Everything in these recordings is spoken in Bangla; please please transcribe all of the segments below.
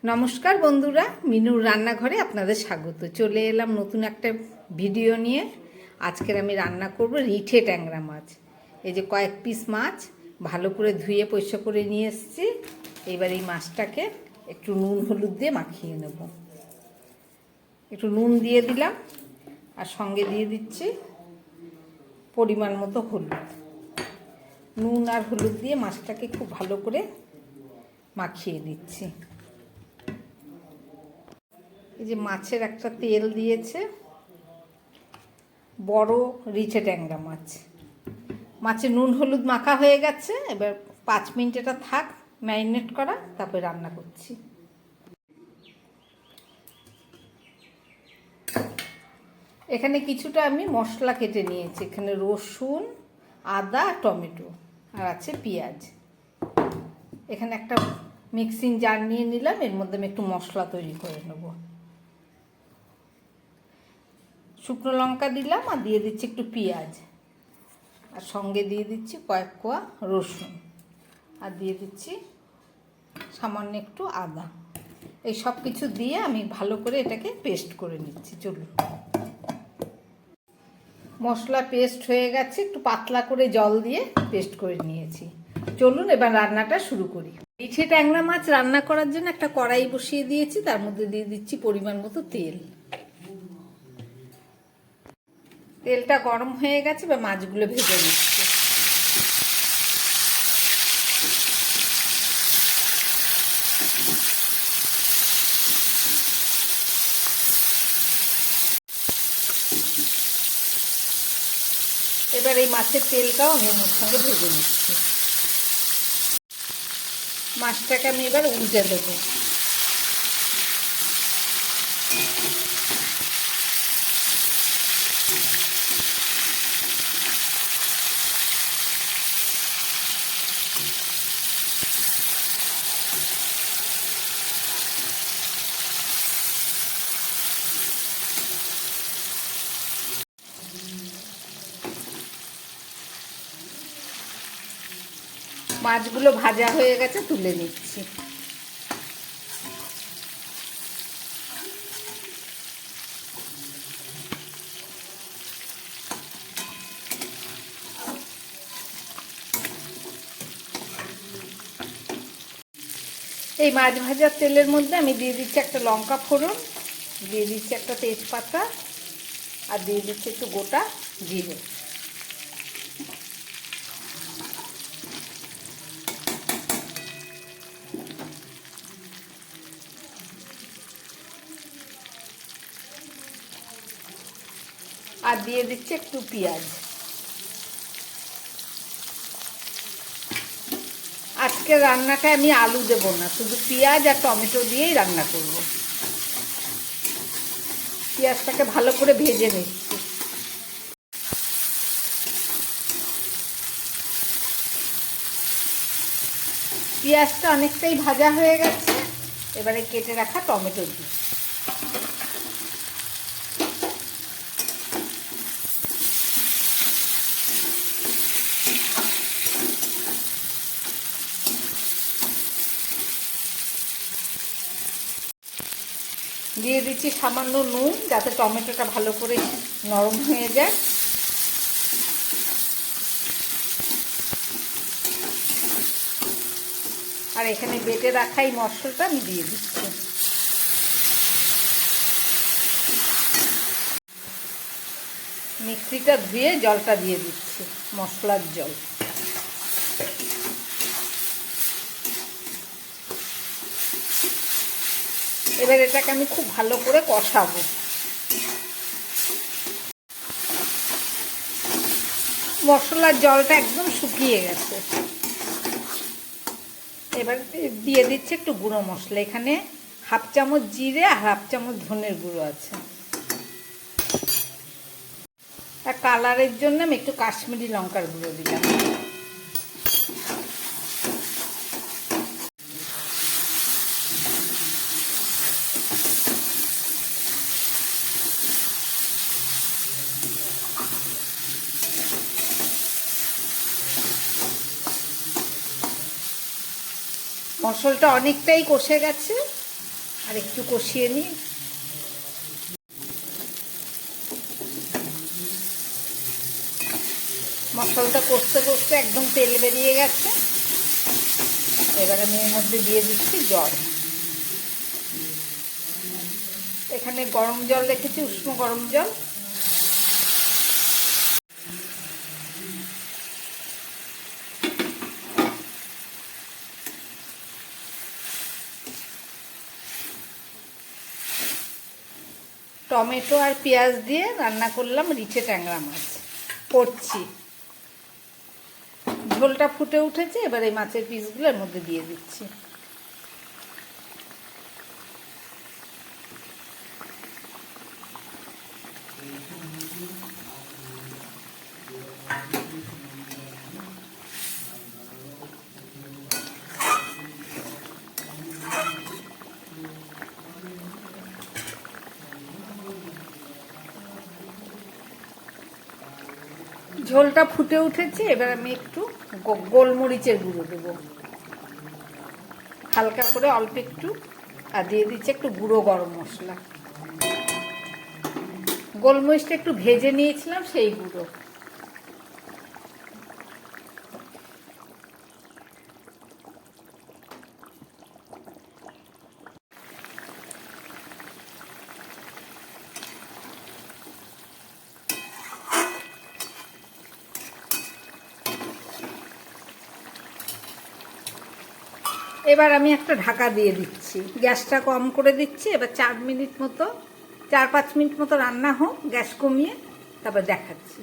নমস্কার বন্ধুরা, মিনুর রান্নাঘরে আপনাদের স্বাগত। চলে এলাম নতুন একটা ভিডিও নিয়ে। আজকের আমি রান্না করব রিঠে ট্যাংরা মাছ। এই যে কয়েক পিস মাছ ভালো করে ধুয়ে পরিষ্কার করে নিয়ে এসেছি। এবার এই মাছটাকে একটু নুন হলুদ দিয়ে মাখিয়ে নেব। একটু নুন দিয়ে দিলাম আর সঙ্গে দিয়ে দিচ্ছি পরিমাণ মতো হলুদ। নুন আর হলুদ দিয়ে মাছটাকে খুব ভালো করে মাখিয়ে নিচ্ছি। এই যে মাছের একটা তেল দিয়েছে, বড় রিঠে ট্যাংরা মাছ। মাছে নুন হলুদ মাখা হয়ে গেছে। এবার 5 মিনিট এটা থাক ম্যারিনেট করা, তারপরে রান্না করছি। এখানে কিছুটা আমি মশলা কেটে নিয়েছি। এখানে রসুন, আদা, টমেটো আর আছে পেঁয়াজ। এখানে একটা মিক্সিং জার নিয়ে নিলাম, এর মধ্যে আমি একটু মশলা তৈরি করে নেব। শুকনো লঙ্কা দিলাম আর দিয়ে দিচ্ছি একটু পেঁয়াজ, আর সঙ্গে দিয়ে দিচ্ছি কয়েক কোয়া রসুন, আর দিয়ে দিচ্ছি সামান্য একটু আদা। এই সব কিছু দিয়ে আমি ভালো করে এটাকে পেস্ট করে নিচ্ছি। চলুন, মশলা পেস্ট হয়ে গেছে, একটু পাতলা করে জল দিয়ে পেস্ট করে নিয়েছি। চলুন এবার রান্নাটা শুরু করি। রিঠে ট্যাংরা মাছ রান্না করার জন্য একটা কড়াই বসিয়ে দিয়েছি, তার মধ্যে দিয়ে দিচ্ছি পরিমাণ মতো তেল। তেলটা গরম হয়ে গেছে, বা মাছগুলো ভেজে নিচ্ছি। এবার এই মাছের তেলটাও আমি ওর সঙ্গে ভেজে নিচ্ছি। মাছটাকে আমি এবার উল্টে দেবো। মাছগুলো ভাজা হয়ে গেছে, তুলে নিচ্ছি। এই মাছ ভাজার তেলের মধ্যে আমি দিয়ে দিচ্ছি একটা লঙ্কা ফোড়ন, দিয়ে দিচ্ছি একটা তেজপাতা, আর দিয়ে দিচ্ছি একটু গোটা জিরে। আর দিয়ে দিচ্ছি একটু পেঁয়াজ। আজকে রান্নাটা আমি আলু দেব না, শুধু পেঁয়াজ আর টমেটো দিয়েই রান্না করব। পেঁয়াজটাকে ভালো করে ভেজে নিচ্ছি। পেঁয়াজটা অনেকটাই ভাজা হয়ে গেছে, এবারে কেটে রাখা টমেটো দিই। দিয়ে দিচ্ছি সামান্য নুন, যাতে টমেটোটা ভালো করে নরম হয়ে যায়। আর এখানে বেটে রাখা এই মশলাটা আমি দিয়ে দিচ্ছি। মিক্সিটা ধুয়ে জলটা দিয়ে দিচ্ছি, মশলার জল। এবার এটাকে আমি খুব ভালো করে কষাবো। মশলার জলটা একদম শুকিয়ে গেছে। এবার দিয়ে দিচ্ছি একটু গুঁড়ো মশলা। এখানে 1/2 চামচ জিরে আর 1/2 চামচ ধনের গুঁড়ো আছে। আর কালারের জন্য আমি একটু কাশ্মীরি লঙ্কার গুঁড়ো দিলাম। মশলাটা অনেকটাই কষে গেছে, আর একটু কষিয়ে নিই। মশলাটা কষতে কষতে একদম তেল বেরিয়ে গেছে। এবার আমি এর মধ্যে দিয়ে দিচ্ছি জল। এখানে গরম জল রেখেছি, উষ্ণ গরম জল। টমেটো আর পেঁয়াজ দিয়ে রান্না করলাম রিঠে ট্যাংরা মাছ। করছি, ঝোলটা ফুটে উঠেছে। এবার এই মাছের পিসগুলো এর মধ্যে দিয়ে দিচ্ছি। ঝোলটা ফুটে উঠেছে। এবার আমি একটু গোলমরিচের গুঁড়ো দেবো, হালকা করে অল্প একটু। আর দিয়ে দিচ্ছি একটু গুঁড়ো গরম মশলা। গোলমরিচটা একটু ভেজে নিয়েছিলাম, সেই গুঁড়ো। এবার আমি একটা ঢাকা দিয়ে দিচ্ছি, গ্যাসটা কম করে দিচ্ছি। এবার 4-5 মিনিট মতো রান্না হোক, গ্যাস কমিয়ে, তারপর দেখাচ্ছি।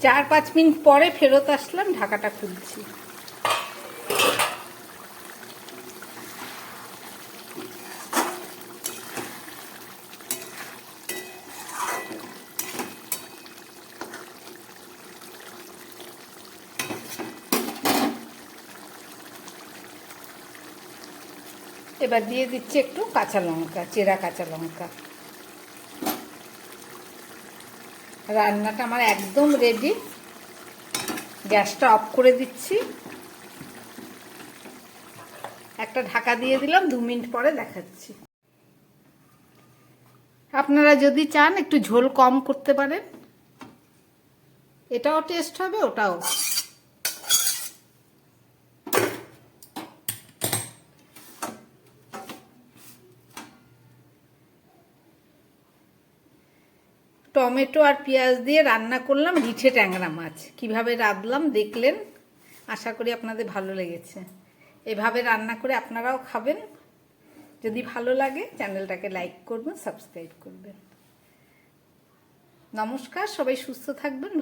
4-5 মিনিট পরে ফেরত আসলাম, ঢাকাটা খুলছি। এবার দিয়ে দিচ্ছি একটু কাঁচা লঙ্কা, চেরা কাঁচা লঙ্কা। রান্নাটা আমার একদম রেডি। গ্যাসটা অফ করে দিচ্ছি। একটা ঢাকা দিয়ে দিলাম, 2 মিনিট পরে দেখাচ্ছি। আপনারা যদি চান একটু ঝোল কম করতে পারেন, এটাও টেস্ট হবে, ওটাও। টমেটো আর পেঁয়াজ দিয়ে রান্না করলাম রিঠে ট্যাংরা মাছ। কিভাবে রাঁধলাম দেখলেন, আশা করি আপনাদের ভালো লেগেছে। এভাবে রান্না করে আপনারাও খাবেন। যদি ভালো লাগে চ্যানেলটাকে লাইক করবেন, সাবস্ক্রাইব করবেন। নমস্কার, সবাই সুস্থ থাকবেন।